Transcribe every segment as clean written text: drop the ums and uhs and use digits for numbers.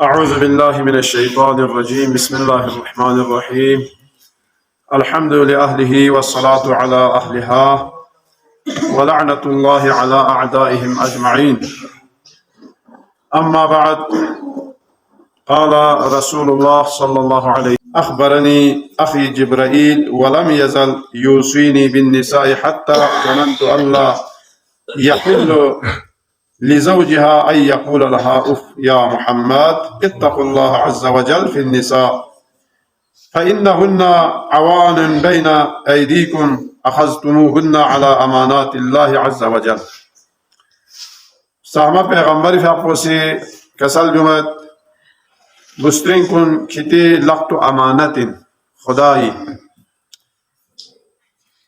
أعوذ بالله من الشيطان الرجيم. بسم الله الرحمن الرحيم. الحمد لأهله والصلاة على أهلها ولعنة الله على أعدائهم أجمعين. أما بعد، قال رسول الله صلى الله عليه وسلم: أخبرني أخي جبرائيل ولم يزل يوصيني بالنساء حتى ظننت أن لا يحل لزوجها أن يقول لها أف يا محمد اتقوا الله عز وجل في النساء فإنهن عوان بين أيديكم أخذتموهن على أمانات الله عز وجل. Sahma Peygamberi Fakfosi Kasal Jumat Bustrin kun kiti laktu amanatin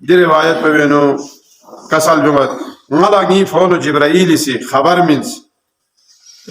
di riwayat pe beno kasal jumat malagi fono jibraili si khabar mins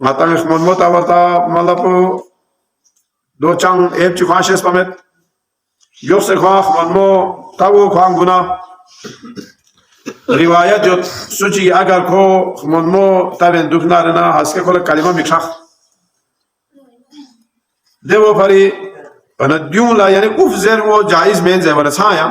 ngatang khmon mota warta malapo do chang ep chi khashes pamet yose kha khmon mo tawo khang guna riwayat jo suchi agar ko khmon mo taben duknarna haske kol kalima mikshakh devo pari ana dyula yani ufzer wo jaiz men ze wala saya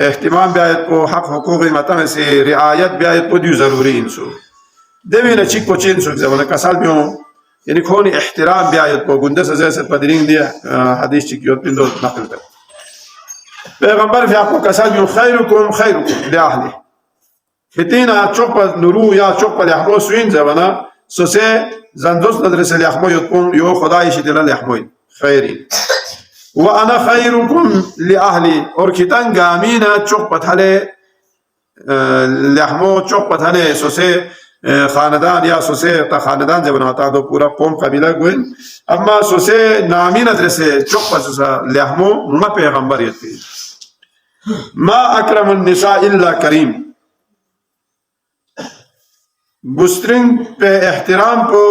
اهتمام بیاید کو حق حقوق متن سے رعایت بیاید کو دیو ضروری انسو دیوینا check کو چین سو زمانه کسال بیو یعنی کونی احترام بیاید کو گنده سے جیسے پدرین دیا حدیث چیک یوت پیندو نقل کر پیغمبر فی آپ کو کسال بیو خیرکم لاہلی فتینا چوک نورو یا چوک لحمو سوین زمانه سوسه زندوس ندرس لحمو یوت کن یو خدای شدیل لحمو خیری وأنا خيركم لأهلي اور كتان غامينا چوك پتھلے لحمو چوک پتھلے سوسے خاندان یا سوسے تا خاندان جب بناتا تو پورا قوم قبیلہ گوئن اما سوسے نامی ندرسے چوک پتھسا لحمو ما پیغمبر یتی ما اکرم النساء الا کریم بسترنگ پہ احترام کو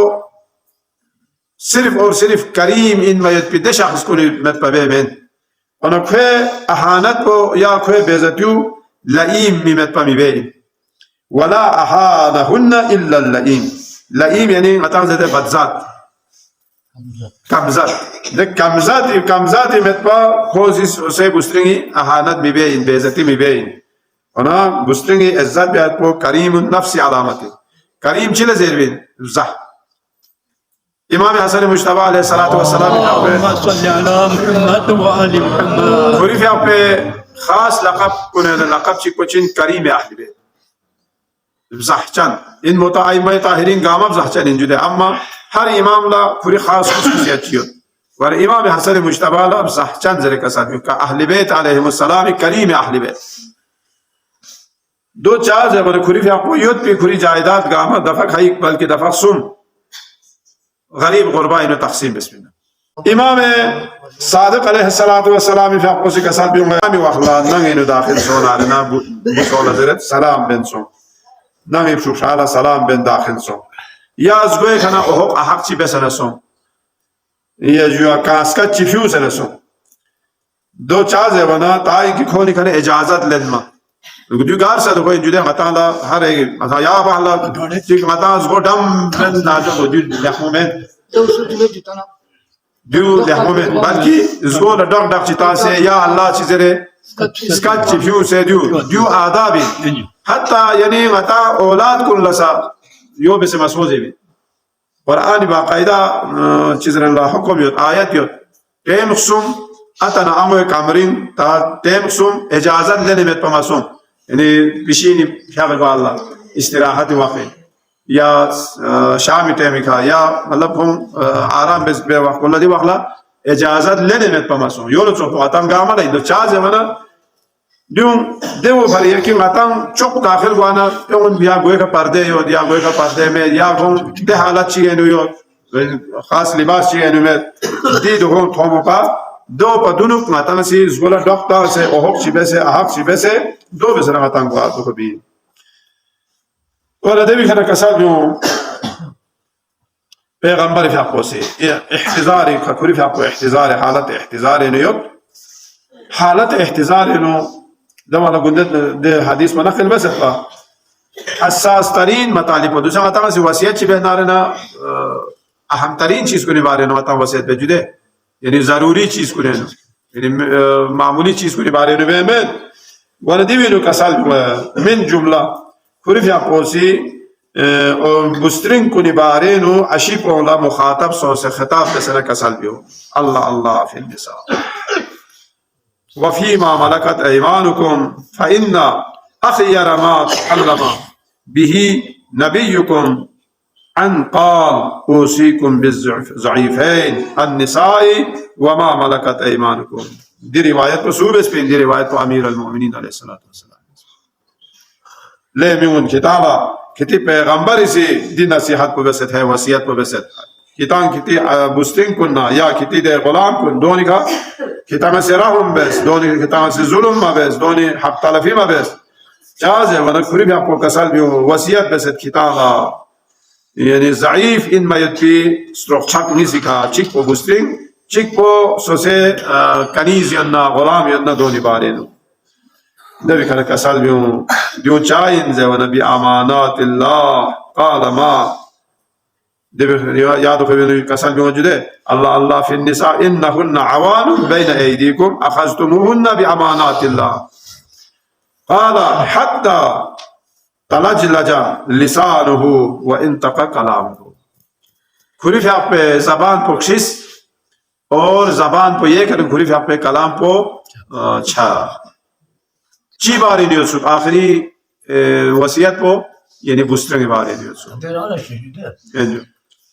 صرف اور صرف کریم ان میت پہ دے شخص کو مت پہ بین اور کوئی احانت کو یا کوئی بیزتیو لئیم مت پہ بین ولا احانہن الا اللئیم لئیم یعنی مطلب زیادہ بدذات کمزات دیکھ کمزات مت پہ خوزی سے بسترنگی احانت بھی بین بیزتی بھی بین اور بسترنگی عزت بیت کو کریم النفس علامت کریم چلے زیر بین زہ امام حسن مجتبی علیہ الصلوۃ والسلام اللهم صل علی محمد و آل محمد اور یہ پہ خاص لقب کو لقب چھ کوچن کریم اہل بیت بزحچن این متعیمه طاهرین گام بزحچن اینجوده اما هر امام لا کوری خاص خصوصیت چیو ور امام حسن مجتبی لا بزحچن زره کسان که اهل بیت علیهم السلام کریم اهل بیت دو چاز ہے کوری فیقویت پی کوری جائیداد گام دفق حیق بلکہ دفق سم غریب غربا انو تقسیم بسم الله امام صادق علیہ السلام فیقو سے کسان بیونگامی واخلا ننگ انو داخل سون آرنا بسول زرت سلام بن سون نمی شوشالا سلام بن داخل سون یا از گوی کنا اوهق احق چی بسن سون یا جو کاسکت چی فیو سن سون دو چاز ہے ونا تائی کی کھونی کنے اجازت لنما دیو گار سے تو کوئی جدے متالا ہر ایک مثلا یا بحلا چیک متا از گو ڈم بن ناجو دیو لحمومن دیو لحمومن بلکی از گو لڈک ڈک چیتا سے یا اللہ چیزے رے اسکت چی فیو سے دیو آدابی حتی یعنی متا اولاد کن لسا یو بس مسوزی بھی قرآن باقاعدہ چیزر اللہ حکم یوت آیت یوت تیم قسم اتنا امو کامرین تا تیم قسم اجازت لینے میں پماسون یعنی پیشینی خیال با اللہ استراحت وقت یا شامی ٹیمی کا یا مطلب ہم آرام بے وقت اللہ دی وقلا اجازت لینے میں پماسون یولو چوپو اتم گاما لئی دو چاز ہے منا دیو بھر یکی ماتاں چوک داخل گوانا یا گوئے کا پردے یو یا گوئے کا پردے میں یا گون دے حالت چیئے نو یو خاص لباس چیئے نو میں دی دو گون تھومو پا دو پا دونک ماتاں سی زولا ڈاکٹر سے اوہک چی بیسے احق چی بیسے دو بیسے ماتاں گوا دو کبھی اور ادبی خنا کساد بیو پیغمبر فی حقو سے احتضاری خکوری فی حقو احتضار حالت احتضار نو یو حالت احتضار نو دوانا گندت دے حدیث میں نقل بس اتفا حساس ترین مطالب و دوسرا مطالب سے وسیعت چی بہنارنا اہم ترین چیز کو نبارے نو مطالب وسیعت بے جدے یعنی ضروری چیز کو نبارے یعنی معمولی چیز کو نبارے نو بے من وانا دیوینو کسال من جملہ خریف یا پوسی بسترین کو نبارے نو عشی پولا مخاطب سو سے خطاب کسنا کسال بیو اللہ اللہ فی النساء وفيما ملكت أيمانكم فإن أخير ما تكلم به نبيكم أن قال أوصيكم بالضعيفين النساء وما ملكت أيمانكم دي رواية بسوبس بين دي رواية أمير المؤمنين عليه الصلاة والسلام لے میون کتابا کتی پیغمبر سے دی نصیحت کو بست ہے وصیت کو بست کتان کتی بستین کننا یا کتی دے غلام کن دونی کا کتاب سے رحم بس دونی کتاب سے ظلم ما بس دونی حق تلفی ما بس جاز ہے ونکفری بھی آپ کو کسل بھی وصیت بست کتابا یعنی ضعیف ان ما یدی ستروک چک نہیں سکھا چک پو بستین چک پو سوسے کنیز ینا غلام ینا دونی بارے نو نبی کنا کسل بھی دیو چائن زی ونبی امانات اللہ قال ما یادو خبیرنی کسل بھی موجود ہے اللہ اللہ فی النساء انہن عوان بین ایدیکم اخذتموہن بامانات اللہ قال حتی تلجلج لسانہ و انتق کلامہ کھری آپ پہ زبان پو کشس اور زبان پو یہ کریں کھری آپ پہ کلام پو چھا چی باری نیوسو آخری وصیت پو یعنی بسترنگ باری نیوسو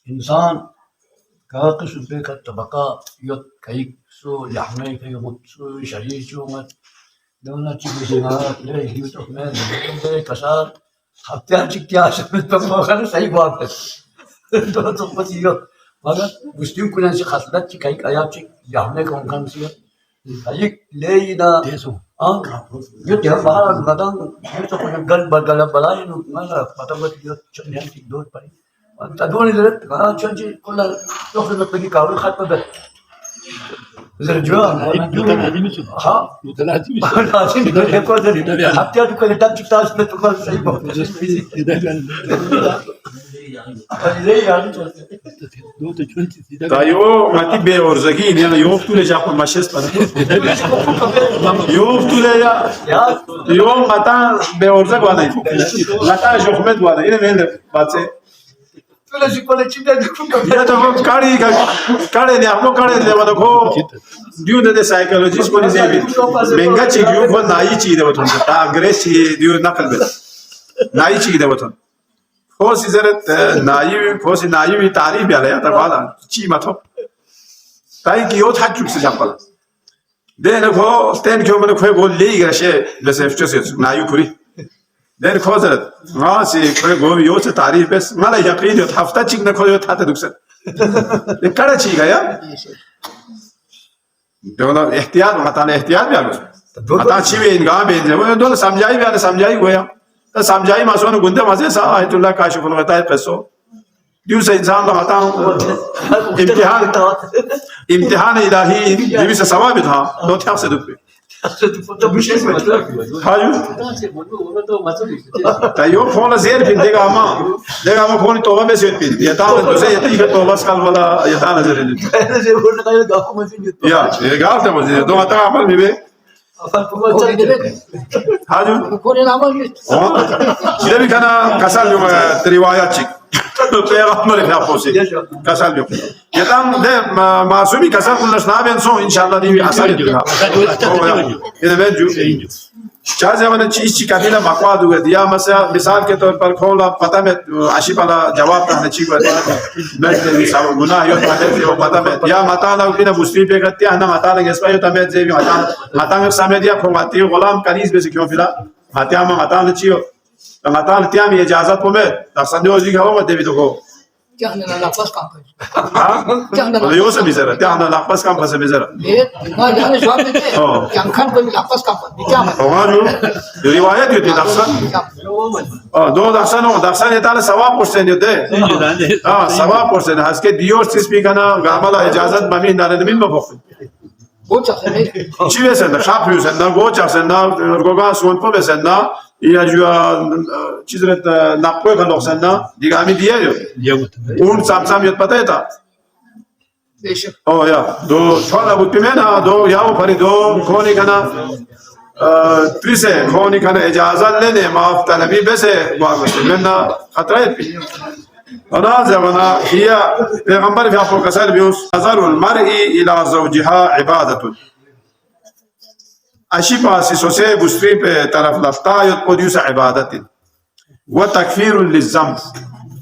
انسان کا قسم بے کا طبقہ یوت کئی سو لحمے کئی غصو شریع چومت دونا چیزیں ہاتھ لے ہی تو میں دے کسار ہفتہ چکیا سمت پر مگر صحیح بات ہے تو تو پتیو مگر مسلم کو نہ خاصلت کی کئی آیا چ لحمے کو کم سی ہے لے دا یہ دے باہر بدن یہ تو گل بغل بلائے نو ما پتہ مت یہ چنے کی دور پڑی تدوني لرت ما تشجي كل تاخذ الطريق او الخط بس زرجوان ها متلازم حتى تقول تمشي تاج تقول تايو ما تبي ورزقين يعني يوفتوا لي جاكم ماشيس يوفتوا لي يا يوم متى بورزق وانا متى جوخمت وانا الى وين باتسي یا تو ہم کاری کارے نے ہم کارے دے ودو کو دیو دے سائیکالوجسٹ کو نہیں بھی منگا چیگیو کو نائی چیز دے ودو تا اگریس چیز دیو نقل بے ناي چی ده وطن فوسی زرت ناي فوسی ناي تعریف بیاله یا تبالا چی ماتو تای کی اوت حچوک سے جاپلا دین کو تن کو من کو گلی گرشه لسف چوس ناي کوری دین کو زرت ما سی کو گو یو سے تعریف بس ملا یقین یو هفته چیک نه کو یو تھا دکسن کڑا چی گیا دولا احتیاط متان احتیاط بیالو متا چی وین گا بین وہ دولا سمجھائی بیاله سمجھائی گویا تا سمجھائی ما سون گنده مزه سا ایت الله کاشف الغطاء قصو دیو سے انسان لا متا امتحان الہی دیو سے ثواب تھا دو تھا سے دو هاجو تايو فون زين في ديغا ما فون توبه بسيت بي يتعال دوسه يتيجه توبه سكال ولا يتعال زين يا قالت ما دو متا عمل بي هاجو جيبي كان كسال يوم روايات شيء پیغمبر خدا پوسی کسال بیو یتام ده معصومی کسال کلش نابین سو انشالله دیوی اصلی دیگه اینه بنجو چه زمانه چی کبیله مقوادو گد یا مثال کے طور پر کھولا پتہ میں عشی پلا جواب تھا چی گد میں مثال گناہ یو تھا یو پتہ میں یا متانا بنا مسلم پہ گتی انا متانا اس پہ یو تمت زی متانا سامدیا کھواتی غلام کنیز بس کیوں فلا متیا متانا چیو متانا تیامی اجازت کو میں تسندو جی گاو مت دیو کو Jangan lapas kampus. Jangan yo se misera, jangan lapas kampus se misera. Jangan jawab itu. Jangan kau lapas kampus. Jangan. Oh, riwayat itu daksan. Oh, do daksan itu adalah sawab persen itu. Sawab persen. Haske dior sispi kana gamala ijazat bami nare min mafuk. Bocah sendiri. Çive senda, şapıyor senda, goçak senda, gogan sonpo be senda, ya jua çizret nakpoy kanok senda, digami diye diyor. Un samsam yot patay ta. Beşik. Oh ya, do çoğla bu pimena, do yavu pari do koni kana trise, koni kana icazat lene, maaf talebi bese bağlısı. Menna hatra etmiyor. Ona zamana hiya peygamber fi afro kasal bius nazarul mar'i ila zawjiha ibadatun aşipa si sose bustri pe taraf lafta yot podiusa ibadatin wa takfirun lizzamb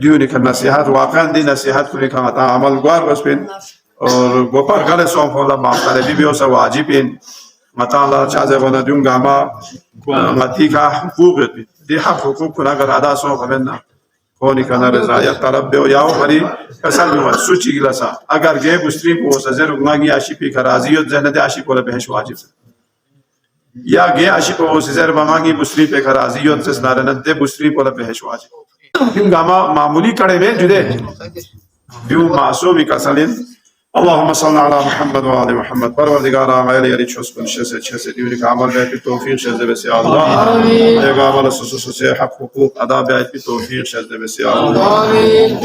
دیونی که نصیحت واقعا دی نصیحت کنی که تا عمل گوار بس بین اور گوپر گله سوم فولا مختلفی بیوسا واجبین مطالعه چازه ونا دیون گاما متی که حقوق دی حقوق کن اگر ادا سوم فمنا کونی کنه رضایت طلب بیو یاو پری کسل بیو سوچی گلسا اگر گه بستری کو سزر گناگی اشی پی کرازیت زنده اشی کوله بهش واجب یا گه اشی کو سزر بمانگی بستری پی کرازیت زس نارنده بستری کوله بهش واجب دیو گاما معمولی کڑے میں جدے دیو معصومی کسلین اللهم صل على محمد وعلى محمد پروردگار غیر یری چوس کن شے سے دیو نے عمل میں توفیق شے بس یا اللہ اے عمل سس سے حق حقوق ادا بیت توفیق شے بس یا اللہ